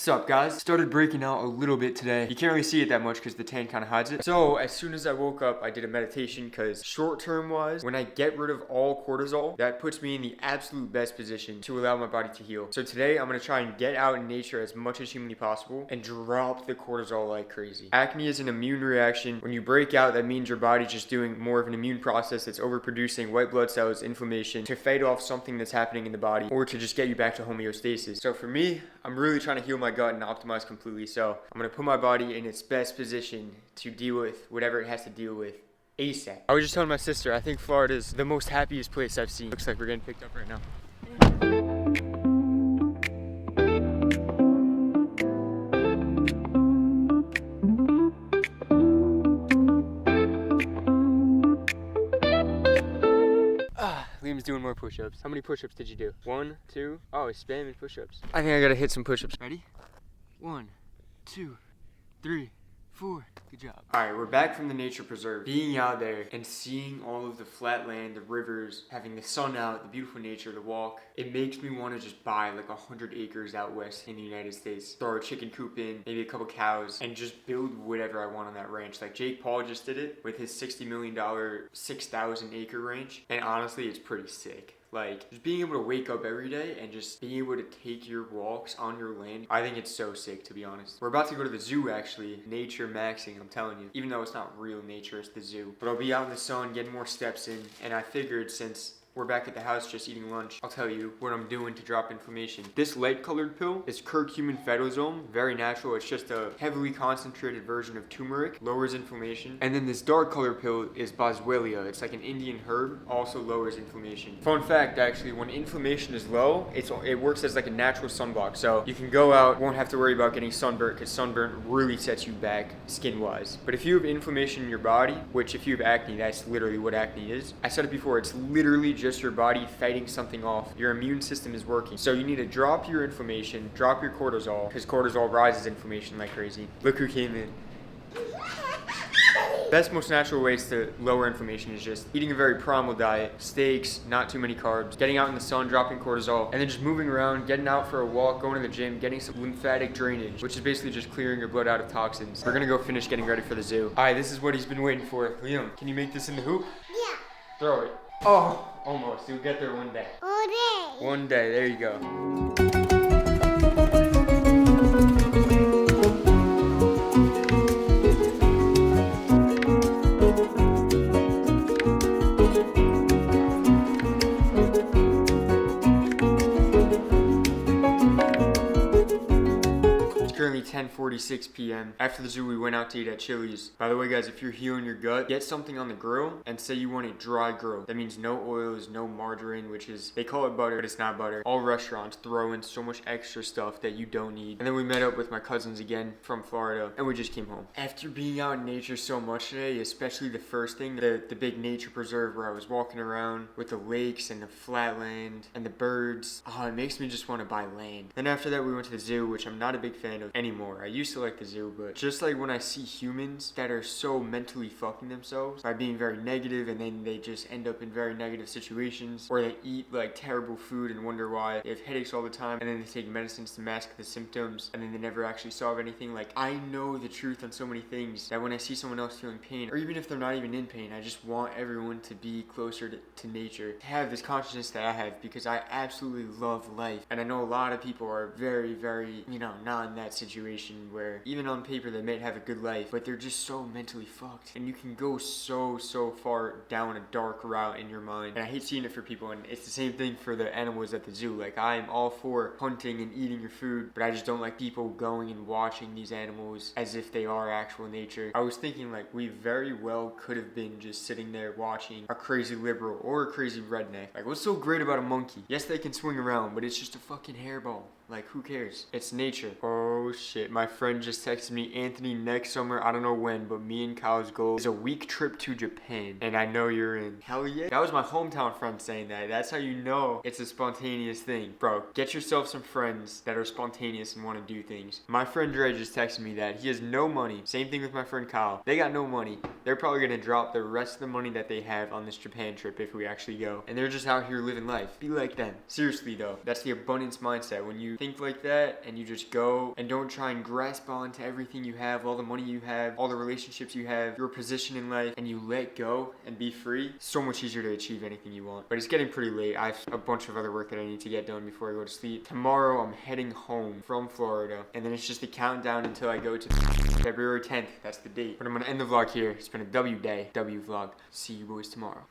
What's up, guys? Started breaking out a little bit today. You can't really see it that much because the tan kind of hides it. So as soon as I woke up, I did a meditation because short-term wise, when I get rid of all cortisol, that puts me in the absolute best position to allow my body to heal. So today I'm going to try and get out in nature as much as humanly possible and drop the cortisol like crazy. Acne is an immune reaction. When you break out, that means your body's just doing more of an immune process that's overproducing white blood cells, inflammation, to fight off something that's happening in the body or to just get you back to homeostasis. So for me, I'm really trying to heal my gut and optimize completely. So I'm gonna put my body in its best position to deal with whatever it has to deal with ASAP. I was just telling my sister, I think Florida is the most happiest place I've seen. Looks like we're getting picked up right now. Liam's doing more push-ups. How many push-ups did you do? 1, 2. Oh, he's spamming push-ups. I think I gotta hit some push-ups. Ready? 1, 2, 3, 4. Good job. All right, we're back from the nature preserve. Being out there and seeing all of the flat land, the rivers, having the sun out, the beautiful nature, the walk, it makes me want to just buy like 100 acres out west in the United States, throw a chicken coop in, maybe a couple cows, and just build whatever I want on that ranch. Like Jake Paul just did it with his $60 million, 6,000 acre ranch, and honestly, it's pretty sick. Like, just being able to wake up every day and just being able to take your walks on your land, I think it's so sick, to be honest. We're about to go to the zoo, actually. Nature maxing, I'm telling you. Even though it's not real nature, it's the zoo. But I'll be out in the sun, getting more steps in, and I figured since we're back at the house just eating lunch, I'll tell you what I'm doing to drop inflammation. This light colored pill is curcumin fetosome, very natural. It's just a heavily concentrated version of turmeric, lowers inflammation. And then this dark colored pill is boswellia. It's like an Indian herb, also lowers inflammation. Fun fact, actually, when inflammation is low, it works as like a natural sunblock. So you can go out, won't have to worry about getting sunburnt because sunburn really sets you back skin-wise. But if you have inflammation in your body, which if you have acne, that's literally what acne is. I said it before, it's literally just your body fighting something off. Your immune system is working. So you need to drop your inflammation, drop your cortisol, because cortisol rises inflammation like crazy. Look who came in. Best, most natural ways to lower inflammation is just eating a very primal diet, steaks, not too many carbs, getting out in the sun, dropping cortisol, and then just moving around, getting out for a walk, going to the gym, getting some lymphatic drainage, which is basically just clearing your blood out of toxins. We're gonna go finish getting ready for the zoo. All right, this is what he's been waiting for. Liam, can you make this in the hoop? Yeah. Throw it. Oh, almost. You'll get there one day. All day. One day. There you go. Currently 10:46 p.m. After the zoo, we went out to eat at Chili's. By the way, guys, if you're healing your gut, get something on the grill and say you want a dry grill. That means no oils, no margarine, which is, they call it butter, but it's not butter. All restaurants throw in so much extra stuff that you don't need. And then we met up with my cousins again from Florida, and we just came home. After being out in nature so much today, especially the first thing, the big nature preserve where I was walking around with the lakes and the flatland and the birds, oh, it makes me just want to buy land. Then after that, we went to the zoo, which I'm not a big fan of anymore. I used to like the zoo, but just like when I see humans that are so mentally fucking themselves by being very negative, and then they just end up in very negative situations, or they eat like terrible food and wonder why they have headaches all the time, and then they take medicines to mask the symptoms, and then they never actually solve anything. Like, I know the truth on so many things that when I see someone else feeling pain, or even if they're not even in pain, I just want everyone to be closer to nature, to have this consciousness that I have, because I absolutely love life. And I know a lot of people are very, very, not in that situation where even on paper they might have a good life, but they're just so mentally fucked, and you can go so far down a dark route in your mind. And I hate seeing it for people, and it's the same thing for the animals at the zoo. Like, I am all for hunting and eating your food, but I just don't like people going and watching these animals as if they are actual nature. I was thinking, like, we very well could have been just sitting there watching a crazy liberal or a crazy redneck. Like, what's so great about a monkey? Yes, they can swing around, but it's just a fucking hairball. Like, who cares? It's nature. Oh shit, my friend just texted me, Anthony, next summer, I don't know when, but me and Kyle's goal is a week trip to Japan, and I know you're in. Hell yeah. That was my hometown friend saying that. That's how you know it's a spontaneous thing. Bro, get yourself some friends that are spontaneous and want to do things. My friend Dre just texted me that he has no money. Same thing with my friend Kyle. They got no money. They're probably gonna drop the rest of the money that they have on this Japan trip if we actually go. And they're just out here living life. Be like them. Seriously though, that's the abundance mindset. When you think like that and you just go and don't try and grasp onto everything you have, all the money you have, all the relationships you have, your position in life, and you let go and be free, so much easier to achieve anything you want. But it's getting pretty late. I have a bunch of other work that I need to get done before I go to sleep. Tomorrow I'm heading home from Florida, and then it's just a countdown until I go to February 10th. That's the date. But I'm gonna end the vlog here. It's been a W day, W vlog. See you boys tomorrow.